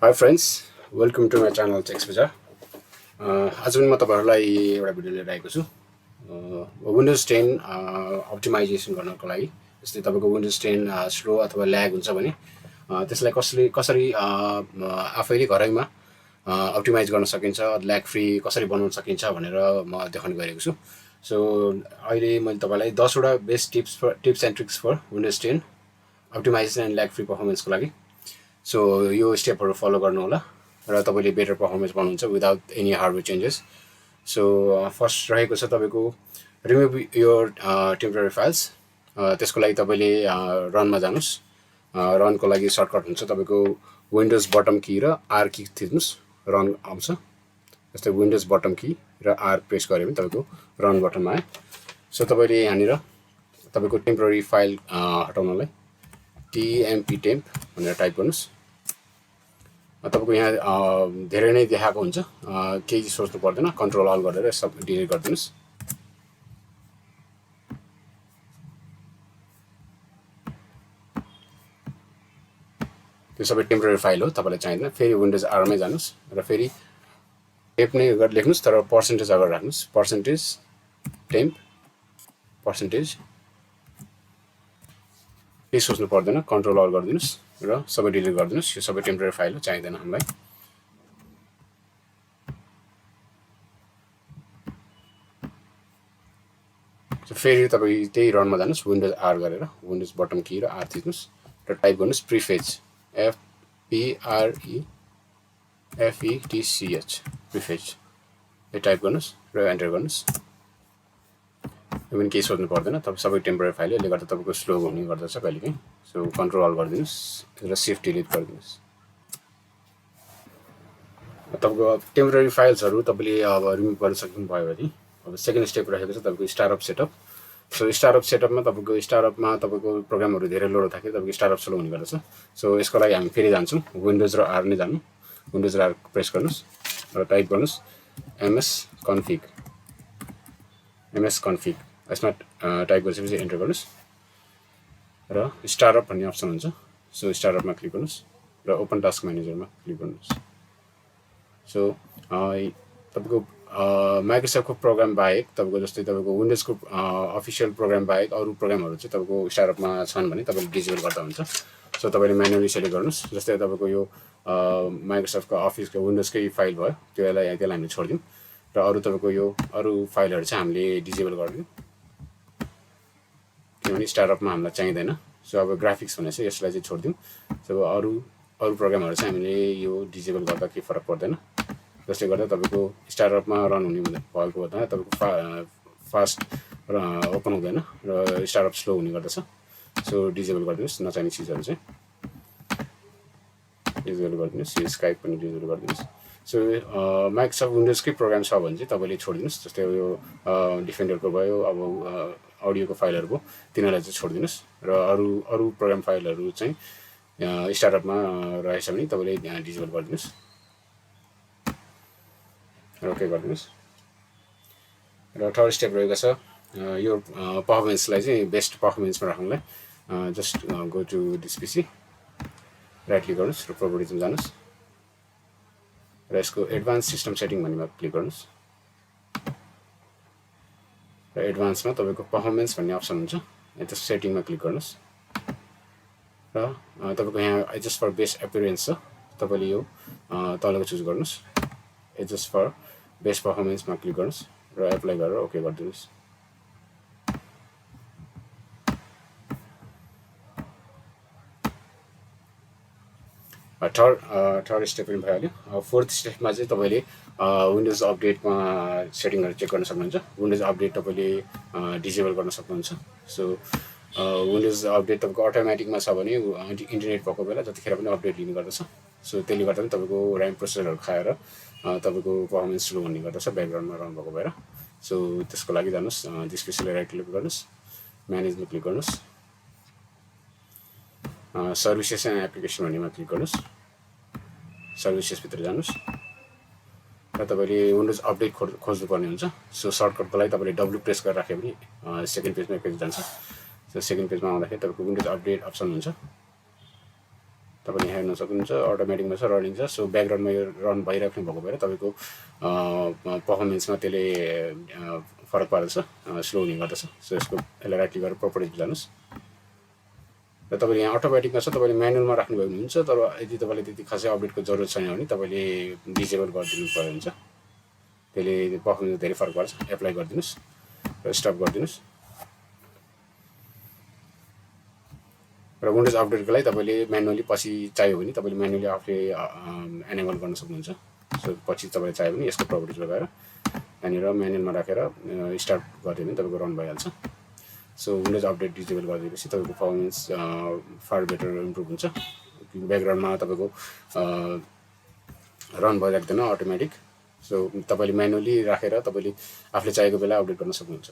Hi friends, welcome to my channel Text Bazaar. आज पनि म तपाईहरुलाई एउटा भिडियो लिएर आएको छु। विन्डोज 10 अप्टिमाइजेसन गर्नको लागि जस्तै तपाईको विन्डोज 10 स्लो अथवा ल्याग हुन्छ भने त्यसलाई कसरी आफैले घरैमा अप्टिमाइज गर्न सकिन्छ, ल्याग फ्री कसरी बनाउन सकिन्छ भनेर म देखाउने गरेको छु। सो अहिले मैले तपाईलाई 10 वटा best tips and tricks for Windows 10 optimisation and lag free पर्फर्मेन्सको लागि। सो यो स्टेपहरु फलो गर्नु होला र तपाईले बेटर पर्फर्मेन्स पाउनुहुन्छ without any hardware changes. So first रहेको छ तपाईको रिमुभ योर टेम्पररी फाइल्स। त्यसको लागि तपाईले रनमा जानुस्। रनको लागि सर्टकट हुन्छ तपाईको विन्डोज बटम की र आर की थिच्नुस्, रन आउँछ। जस्तै विन्डोज बटम की र आर प्रेस गर्यो भने तपाईको रन बटनमा आयो। सो तपाईले यहाँनिर तपाईको टेम्पररी फाइल हटाउनलाई tmp-temp भनेर टाइप गर्नुस्। तपाईको यहाँ धेरै नै देखाएको हुन्छ, केही सोच्नु पर्दैन, कन्ट्रोल अल गरेर सब डिलिट गरिदिनुस्। त्यो सबै टेम्पररी फाइल हो, तपाईलाई चाहिदैन। फेरि विन्डोज आर मै जानुस् र फेरि टेम्प नै लेख्नुस्, तर पर्सेन्टेज अगाडि राख्नुस्। पर्सेन्टेज टेम्प पर्सेन्टेज केही सोच्नु पर्दैन, कन्ट्रोल अल गरिदिनुस् र सबै डिलिट गरिदिनुस्। यो सबै टेम्पररी फाइल हो, चाहिदैन हामीलाई। फेरि तपाईँ त्यही रनमा जानुस्, विन्डोज आर गरेर विन्डोज बटम की र आर थिच्नुस् र टाइप गर्नुस् प्रिफेच, FPREFETCH प्रिफेच। यो टाइप गर्नुस् र एन्टर गर्नुस्। यो पनि केही सोच्नु पर्दैन, तपाईँ सबै टेम्पररी फाइल, यसले गर्दा तपाईँको स्लो हुने गर्दछ कहिलेकाहीँ। सो कन्ट्रोल अल गरिदिनुस् र सिफ्ट डिलिट गरिदिनुस्। तपाईँको टेम्पररी फाइल्सहरू तपाईँले अब रिमुभ गर्न सक्नुभयो भने अब सेकेन्ड स्टेप रहेको छ तपाईँको स्टार्टअप सेटअप। सो स्टार्टअप सेटअपमा तपाईँको प्रोग्रामहरू धेरै लोड हुँदाखेरि तपाईँको स्टार्टअप स्लो हुने गर्दछ। सो यसको लागि हामी फेरि जान्छौँ, विन्डोज र आर नै जानु। विन्डोज र आर प्रेस गर्नुस् र टाइप गर्नुस् ms config। यसमा टाइप गरिसकेपछि एन्टर गर्नुस् र स्टार्टअप भन्ने अप्सन हुन्छ। सो स्टार्टअपमा क्लिक गर्नुस् र ओपन टास्क म्यानेजरमा क्लिक गर्नुस्। सो तपाईको माइक्रोसफ्टको प्रोग्राम बाहेक तपाईको जस्तै तपाईको विन्डोजको अफिसियल प्रोग्राम बाहेक अरू प्रोग्रामहरू चाहिँ तपाईको स्टार्टअपमा छन् भने तपाईले डिसेबल गर्दा हुन्छ। सो तपाईले म्यानुअली सेलेक्ट गर्नुस्। जस्तै तपाईको यो माइक्रोसफ्टको अफिसको विन्डोजकै फाइल भयो, त्यसलाई हामीले छोडिदिउँ र अरू तपाईको यो अरू फाइलहरू चाहिँ हामीले डिसेबल गरिदिउँ, किनभने स्टार्टअपमा हामीलाई चाहिँदैन। सो अब ग्राफिक्स भने चाहिँ यसलाई चाहिँ छोडिदिउँ। सो अरू प्रोग्रामहरू चाहिँ हामीले यो डिसेबल गर्दा केही फरक पर्दैन, जसले गर्दा तपाईको स्टार्टअपमा रन हुने भएको हुँदैन, तपाईको फास्ट ओपन हुँदैन र स्टार्टअप स्लो हुने गर्दछ। सो डिसेबल गरिदिनुस्, नचाहिने चिजहरू चाहिँ डिसेबल गरिदिनुस्। यो स्काइप पनि डिसेबल गरिदिनुस्। सो माइक्रोसफ्ट विन्डोजकै प्रोग्राम छ भने चाहिँ तपाईँले छोडिदिनुस्। जस्तै यो डिफेन्डरको भयो, अब अडियोको फाइलहरू भयो, तिनीहरूलाई चाहिँ छोडिदिनुस् र अरू प्रोग्राम फाइलहरू चाहिँ स्टार्टअपमा रहेछ भने तपाईँले डिसेबल गरिदिनुस् र ओके गरिदिनुस्। र थर्ड स्टेप रहेको छ यो पर्फर्मेन्सलाई चाहिँ बेस्ट पर्फर्मेन्समा राख्नुलाई just go to this PC, right click गर्नुस् र प्रोपर्टिजमा जानुस् र यसको एडभान्स सिस्टम सेटिङ भन्नेमा क्लिक गर्नुस् र एडभान्समा तपाईको पर्फर्मेन्स भन्ने अप्सन हुन्छ, यता सेटिङमा क्लिक गर्नुस् र तपाईको यहाँ एडजस्ट फर बेस्ट एपियरेन्स छ, तपाईले यो तलको चुज गर्नुस्। एडजस्ट फर बेस्ट पर्फर्मेन्समा क्लिक गर्नुस् र एप्लाई गरेर ओके गरिदिनुस्। थर्ड स्टेप पनि भइहाल्यो। फोर्थ स्टेपमा चाहिँ तपाईँले विन्डोज अपडेटमा सेटिङहरू चेक गर्न सक्नुहुन्छ। विन्डोज अपडेट तपाईँले डिसेबल गर्न सक्नुहुन्छ। सो विन्डोज अपडेट तपाईँको अटोमेटिकमा छ भने इन्टरनेट भएको बेला जतिखेर पनि अपडेट लिने गर्दछ। सो त्यसले गर्दा पनि तपाईँको ऱ्याम प्रोसेसरहरू खाएर तपाईँको पर्फर्मेन्स स्लो हुने गर्दछ ब्याकग्राउन्डमा रन भएको भएर। सो त्यसको लागि जानुहोस्, डिस्प्लेलाई राइट क्लिक गर्नुहोस्, म्यानेजमा क्लिक गर्नुहोस्, सर्भिसेस एन्ड एप्लिकेसन भन्नेमा क्लिक गर्नुहोस्, सर्भिसेसभित्र जानुहोस् र तपाईँले विन्डोज अपडेट खोज्नुपर्ने हुन्छ। सो सर्टकटको लागि तपाईँले डब्लु प्रेस गरेर राख्यो भने सेकेन्ड पेजमा एकैचोटि जान्छ। सो सेकेन्ड पेजमा आउँदाखेरि तपाईँको विन्डोज अपडेट अप्सन हुन्छ। तपाईँले हेर्न सक्नुहुन्छ अटोमेटिकमा छ, रनिङ छ। सो ब्याकग्राउन्डमा यो रन भइराख्नु भएको भएर तपाईँको पर्फर्मेन्समा त्यसले फरक पार्दछ, स्लो हुने गर्दछ। सो यसलाई राइट क्लिक गरेर प्रोपर्टिजमा जानुहोस् र तपाईँले यहाँ अटोमेटिकमा छ, तपाईँले म्यानुअलमा राख्नुभयो भने हुन्छ। तर यदि तपाईँले त्यति खासै अपडेटको जरुरत छैन भने तपाईँले डिसेबल गरिदिनु पर्यो हुन्छ, त्यसले पर्फर्मेन्स धेरै फरक पार्छ। एप्लाई गरिदिनुहोस् र स्टप गरिदिनुहोस्। र विन्डोज अपडेटको लागि तपाईँले म्यानुअली पछि चाहियो भने तपाईँले म्यानुअली आफूले एनेबल गर्न सक्नुहुन्छ। सो पछि तपाईँले चाहियो भने यसको प्रपर्टिजमा गएर यहाँनिर म्यानुअलमा राखेर स्टार्ट गरिदियो भने तपाईँको रन भइहाल्छ। सो विन्डोज अपडेट डिसेबल गरिदिएपछि तपाईँको पर्फर्मेन्स फार बेटर इम्प्रुभ हुन्छ। ब्याकग्राउन्डमा तपाईँको रन भइराख्दैन अटोमेटिक। सो तपाईँले म्यानुअली राखेर तपाईँले आफूले चाहेको बेला अपडेट गर्न सक्नुहुन्छ।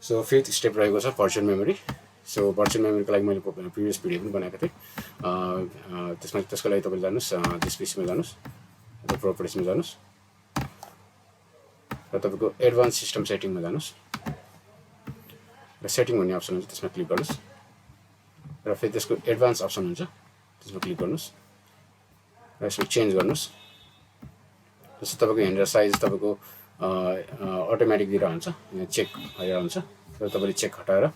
सो 5th स्टेप रहेको छ भर्चुअल मेमोरी। सो भर्चुअल मेमोरीको लागि मैले प्रिभियस भिडियो पनि बनाएको थिएँ। त्यसको लागि तपाईँले जानुहोस् डिस्प्लेमा जानुहोस् र प्रोपर्टिजमा जानुहोस् र तपाईँको एडभान्स सिस्टम सेटिङमा जानुहोस् र सेटिङ भन्ने अप्सन हुन्छ, त्यसमा क्लिक गर्नुहोस् र फेरि त्यसको एडभान्स अप्सन हुन्छ, त्यसमा क्लिक गर्नुहोस् र यसमा चेन्ज गर्नुहोस्। जस्तो तपाईँको यहाँनिर साइज तपाईँको अटोमेटिक दिइरहन्छ, यहाँ चेक भइरहन्छ। र तपाईँले चेक हटाएर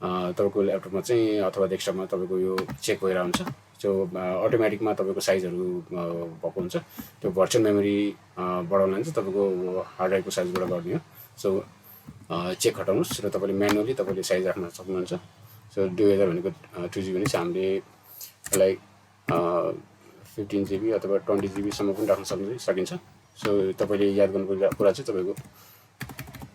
तपाईँको ल्यापटपमा चाहिँ अथवा डेस्कटपमा तपाईँको यो चेक भइरहन्छ। सो अटोमेटिकमा तपाईँको साइजहरू भएको हुन्छ। त्यो भर्चुअल मेमोरी बढाउन चाहिँ तपाईँको हार्ड ड्राइभको साइजबाट गर्ने हो। सो चेक हटाउनुहोस् र तपाईँले म्यानुअली तपाईँले साइज राख्न सक्नुहुन्छ। सो 2000 भनेको 2 GB भने चाहिँ हामीले यसलाई 15 GB अथवा 20 GB सम्म पनि राख्न सकिन्छ। सो तपाईँले याद गर्नुपर्ने कुरा चाहिँ तपाईँको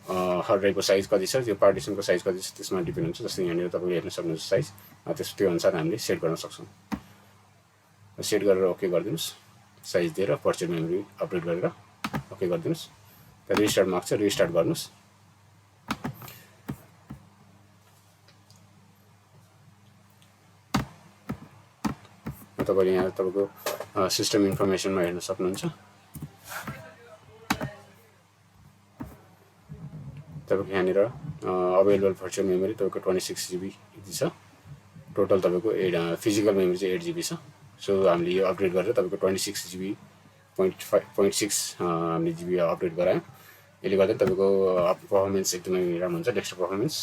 हार्ड ड्राइभको साइज कति छ, त्यो पार्टिसनको साइज कति छ, त्यसमा डिपेन्ड हुन्छ। जस्तै यहाँनिर तपाईँले हेर्न सक्नुहुन्छ साइज, त्यो अनुसार हामीले सेट गर्न सक्छौँ। सेट गरेर ओके गरिदिनुहोस्, साइज दिएर भर्चुअल मेमोरी अपडेट गरेर ओके गरिदिनुहोस्। त्यहाँ रिस्टार्ट माग्छ, रिस्टार्ट गर्नुहोस्। तपाईँले यहाँ तपाईँको सिस्टम इन्फर्मेसनमा हेर्न सक्नुहुन्छ। तपाईँको यहाँनिर अभाइलेबल भर्चुअल मेमोरी तपाईँको 26 GB यति छ। टोटल तपाईँको फिजिकल मेमोरी चाहिँ 8 GB छ। सो हामीले यो अपडेट गरेर तपाईँको 26 GB 0.6 हामीले GB अपडेट गरायौँ। यसले गर्दा तपाईँको पर्फर्मेन्स एकदमै राम्रो हुन्छ, डेस्कटप पर्फर्मेन्स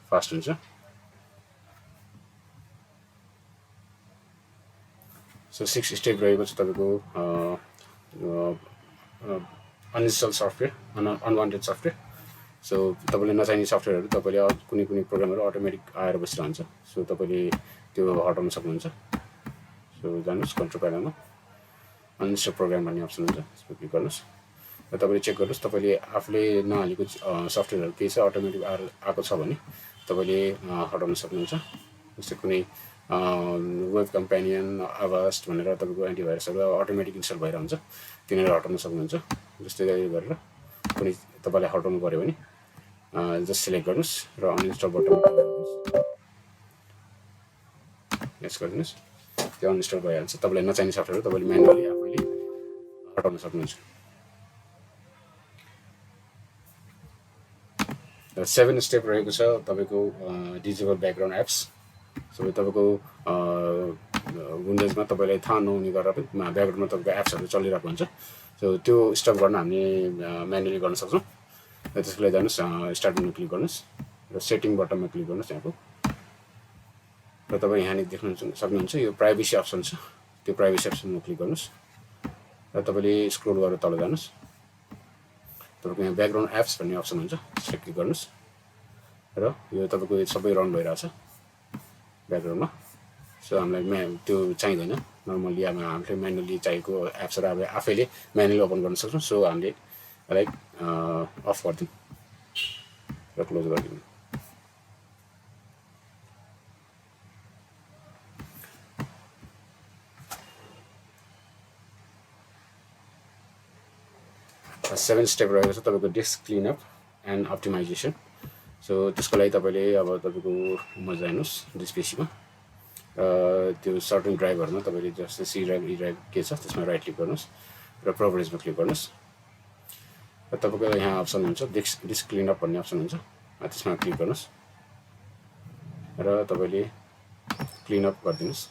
फास्ट हुन्छ। सो 6 स्टेप रहेको छ तपाईँको uninstall software, unwanted software. So तपाईँले नचाहिने सफ्टवेयरहरू तपाईँले कुनै प्रोग्रामहरू अटोमेटिक आएर बसिरहन्छ। सो तपाईँले त्यो हटाउन सक्नुहुन्छ। सो जानुहोस् कन्ट्रोल प्यानलमा अनइन्स्टल प्रोग्राम भन्ने अप्सन हुन्छ, त्यसमा क्लिक गर्नुहोस् र तपाईँले चेक गर्नुहोस् तपाईँले आफूले नहालेको सफ्टवेयरहरू केही छ अटोमेटिक आएको छ भने तपाईँले हटाउन सक्नुहुन्छ। जस्तै कुनै वेब कम्पेनियन, आवास्ट भनेर तपाईँको एन्टिभाइरसहरू अटोमेटिक इन्स्टल भइरहन्छ, तिनीहरू हटाउन सक्नुहुन्छ। जस्तै गरेर कुनै तपाईँलाई हटाउनु पऱ्यो भने जस्ट सिलेक्ट गर्नुहोस् र अनइन्स्टल बटनमा क्लिक गर्नुहोस्, यस गरिदिनुहोस्, त्यो अनइन्स्टल भइहाल्छ। तपाईँलाई नचाहिने सफ्टवेयर तपाईँले म्यानुअली आफैले हटाउन सक्नुहुन्छ। र 7 स्टेप रहेको छ तपाईँको डिजेबल ब्याकग्राउन्ड एप्स। सो तपाईँको विन्डोजमा तपाईँलाई थाहा नहुने गरेर पनि ब्याकग्राउन्डमा तपाईँको एप्सहरू चलिरहेको हुन्छ। सो त्यो स्टप गर्न हामीले म्यानुअली गर्न सक्छौँ। र त्यसको लागि जानुहोस् स्टार्ट मेनुमा क्लिक गर्नुहोस् र सेटिङ बटनमा क्लिक गर्नुहोस् यहाँको। र तपाईँ यहाँनिर देख्नु सक्नुहुन्छ यो प्राइभेसी अप्सन छ, त्यो प्राइभेसी अप्सनमा क्लिक गर्नुहोस् र तपाईँले स्क्रोल गरेर तल जानुहोस्। तपाईँको यहाँ ब्याकग्राउन्ड एप्स भन्ने अप्सन हुन्छ, त्यसमा क्लिक गर्नुहोस् र यो तपाईँको सबै रन भइरहेछ ब्याकग्राउन्डमा। सो हामीलाई त्यो चाहिँदैन, नर्मल्ली अब हामीले म्यानुअली चाहिएको एप्सहरू अब आफैले म्यानुअली ओपन गर्न सक्छौँ। सो हामीले यसलाई अफ गरिदिउँ र क्लोज गरिदिउँ। सेभेन स्टेप रहेको छ तपाईँको disk cleanup and optimisation. So त्यसको लागि तपाईँले अब तपाईँको मजा हेर्नुहोस् डिस्पेसीमा त्यो सर्टन ड्राइभहरूमा तपाईँले जस्तै सी ड्राइभ, ई ड्राइभ के छ त्यसमा राइट क्लिक गर्नुहोस् र प्रोपर्टिजमा क्लिक गर्नुहोस् र तपाईँको यहाँ अप्सन हुन्छ डिस्क क्लिनअप भन्ने अप्सन हुन्छ, त्यसमा क्लिक गर्नुहोस् र तपाईँले क्लिन अप गरिदिनुहोस्।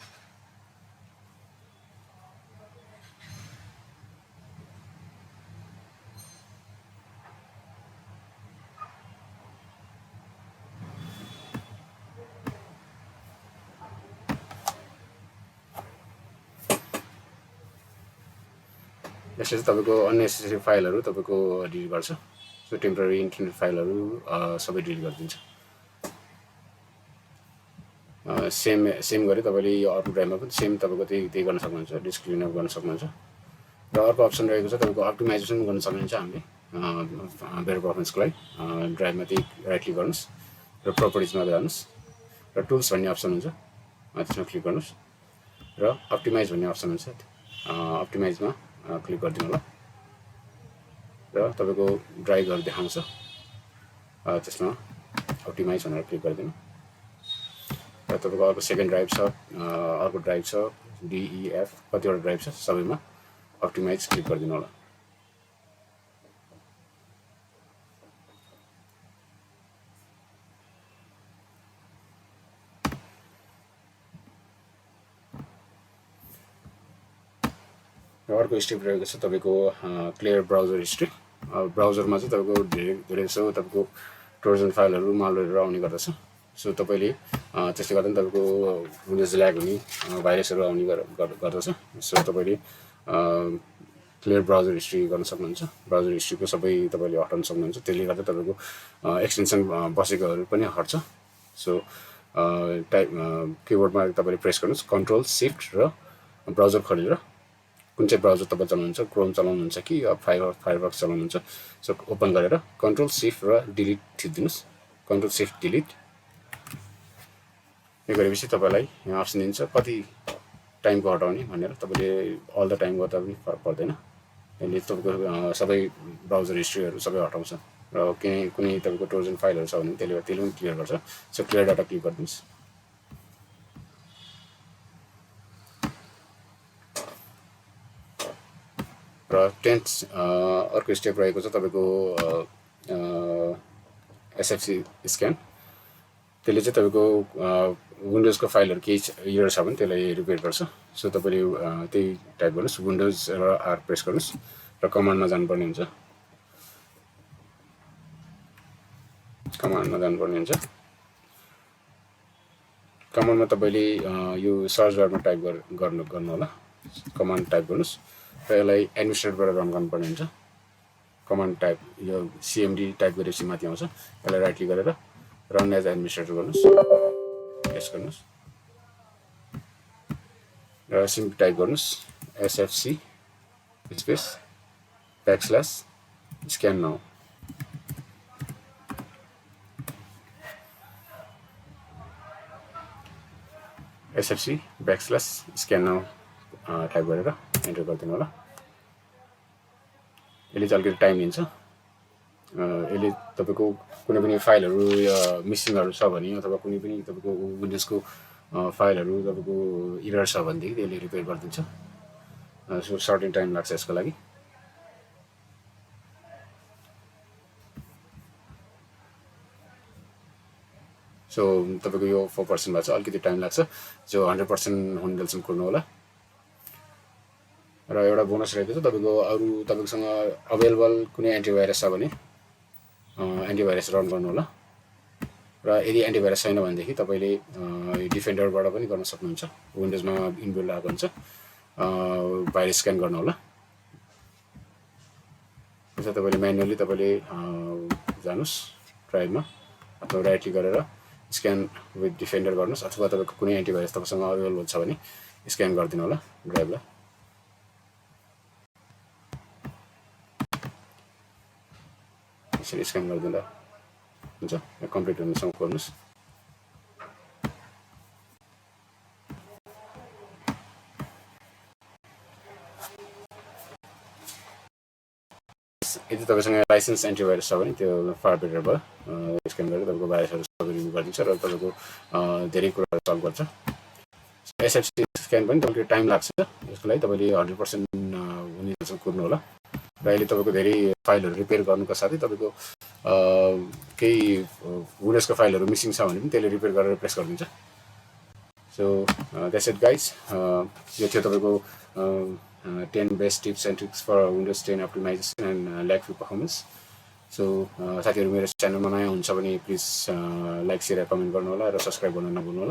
यसले चाहिँ तपाईँको अननेसेसरी फाइलहरू तपाईँको डिलिट गर्छ। सो टेम्पोररी इन्टरनेट फाइलहरू सबै डिलिट गरिदिन्छ। सेम गरी तपाईँले यो अर्को ड्राइभमा पनि सेम तपाईँको त्यही गर्न सक्नुहुन्छ, डिस्क क्लिन अप गर्न सक्नुहुन्छ। र अर्को अप्सन रहेको छ तपाईँको अप्टिमाइजेसन गर्न सक्नुहुन्छ हामीले बेटर पर्फर्मेन्सको लागि। ड्राइभमा त्यही राइट क्लिक गर्नुहोस् र प्रोपर्टिजमा जानुहोस् र टुल्स भन्ने अप्सन हुन्छ, त्यसमा क्लिक गर्नुहोस् र अप्टिमाइज भन्ने अप्सन हुन्छ, अप्टिमाइजमा क्लिक गरिदिनु होला र तपाईँको ड्राइभहरू देखाउँछ, त्यसमा अप्टिमाइज भनेर क्लिक गरिदिनु र तपाईँको अर्को सेकेन्ड ड्राइभ छ, अर्को ड्राइभ छ, DEF कतिवटा ड्राइभ छ, सबैमा अप्टिमाइज क्लिक गरिदिनु होला। र अर्को स्टेप रहेको छ तपाईँको क्लियर ब्राउजर हिस्ट्री। ब्राउजरमा चाहिँ तपाईँको धेरै जसो तपाईँको ट्रोजन फाइलहरू मालवेयरहरू आउने गर्दछ। सो तपाईँले त्यसले गर्दा पनि तपाईँको विन्डोज ल्याग हुने, भाइरसहरू आउने गर्दछ। सो तपाईँले क्लियर ब्राउजर हिस्ट्री गर्न सक्नुहुन्छ। ब्राउजर हिस्ट्रीको सबै तपाईँले हटाउन सक्नुहुन्छ, त्यसले गर्दा तपाईँको एक्सटेन्सन बसेकोहरू पनि हट्छ। सो किबोर्डमा तपाईँले प्रेस गर्नुहोस् Ctrl+Shift र ब्राउजर खोलेर कुन चाहिँ ब्राउजर तपाईँ चलाउनुहुन्छ, क्रोम चलाउनुहुन्छ कि फायरफक्स चलाउनुहुन्छ, सो ओपन गरेर Ctrl+Shift र डिलिट थिचिदिनुहोस्, Ctrl+Shift डिलिट। यो गरेपछि तपाईँलाई यहाँ अप्सन दिन्छ कति टाइमको हटाउने भनेर। तपाईँले अल द टाइम गर्दा पनि फरक पर्दैन, यसले तपाईँको सबै ब्राउजर हिस्ट्रीहरू सबै हटाउँछ र कुनै तपाईँको ट्रोजन फाइलहरू छ भने त्यसले पनि क्लियर गर्छ। सो क्लियर डाटा क्लिक गरिदिनुहोस् र 10th अर्को स्टेप रहेको छ तपाईँको SFC स्क्यान। त्यसले चाहिँ तपाईँको विन्डोजको फाइलहरू केही एरर छ भने त्यसलाई रिपेयर गर्छ। सो तपाईँले त्यही टाइप गर्नुहोस्, विन्डोज र R प्रेस गर्नुहोस् र कमान्डमा जानुपर्ने हुन्छ। कमान्डमा तपाईँले यो सर्च बारमा टाइप गर्नु होला, कमान्ड टाइप गर्नुहोस् र यसलाई एडमिनिस्ट्रेटरबाट रन गर्नुपर्ने हुन्छ। कमान्ड टाइप यो CMD टाइप गरेपछि माथि आउँछ, यसलाई राइट क्लिक गरेर रन एज एडमिनिस्ट्रेटर गर्नुहोस्, यस गर्नुहोस् र सिम्पली टाइप गर्नुहोस् SFC space \scan now। SFC \scan now type गरेर एन्टर गरिदिनु होला। यसले चाहिँ अलिकति टाइम लिन्छ। यसले तपाईँको कुनै पनि फाइलहरू मिसिङहरू छ भने अथवा कुनै पनि तपाईँको विन्डोजको फाइलहरू तपाईँको एरर छ भनेदेखि त्यसले रिपेयर गरिदिन्छ। सो सर्टेन टाइम लाग्छ यसको लागि। सो तपाईँको यो 4% भएछ, अलिकति टाइम लाग्छ, जो 100% हुन्जेलसम्म कुर्नु होला। र एउटा बोनस रहेको छ तपाईँको अरू तपाईँसँग अभाइलेबल कुनै एन्टिभाइरस छ भने एन्टिभाइरस रन गर्नु होला। र यदि एन्टिभाइरस छैन भनेदेखि तपाईँले डिफेन्डरबाट पनि गर्न सक्नुहुन्छ। विन्डोजमा इनबिल्ड आएको हुन्छ, भाइरस स्क्यान गर्नु होला। त्यसमा तपाईँले म्यानुअली तपाईँले जानुहोस् ड्राइभमा अथवा राइट क्लिक गरेर स्क्यान विथ डिफेन्डर गर्नुहोस्, अथवा तपाईँको कुनै एन्टिभाइरस तपाईँसँग अभाइलेबल छ भने स्क्यान गरिदिनु होला ड्राइभलाई। यसरी स्क्यान गरिदिँदा हुन्छ, कम्प्लिट हुनेसम्म गर्नुहोस्। यदि तपाईँसँग लाइसेन्स एन्टिभाइरस छ भने त्यो फार बेटरबाट स्क्यान गरेर तपाईँको भाइरसहरू सबै रिमुभ गरिदिन्छ र तपाईँको धेरै कुराहरू सल्भ गर्छ। SFC स्क्यान पनि तपाईँको टाइम लाग्छ, यसको लागि तपाईँले 100% हुनेसम्म कुर्नु होला। र अहिले तपाईँको धेरै फाइलहरू रिपेयर गर्नुको साथै तपाईँको केही विन्डोजको फाइलहरू मिसिङ छ भने पनि त्यसले रिपेयर गरेर प्रेस गरिदिन्छ। सो द्याट्स इट गाइज, यो थियो तपाईँको 10 best tips and tricks for Windows 10 optimisation and lag free performance. So साथीहरू मेरो च्यानलमा नयाँ हुन्छ भने प्लिज लाइक सेयर कमेन्ट गर्नुहोला र सब्सक्राइब गर्न नभुल्नुहोला।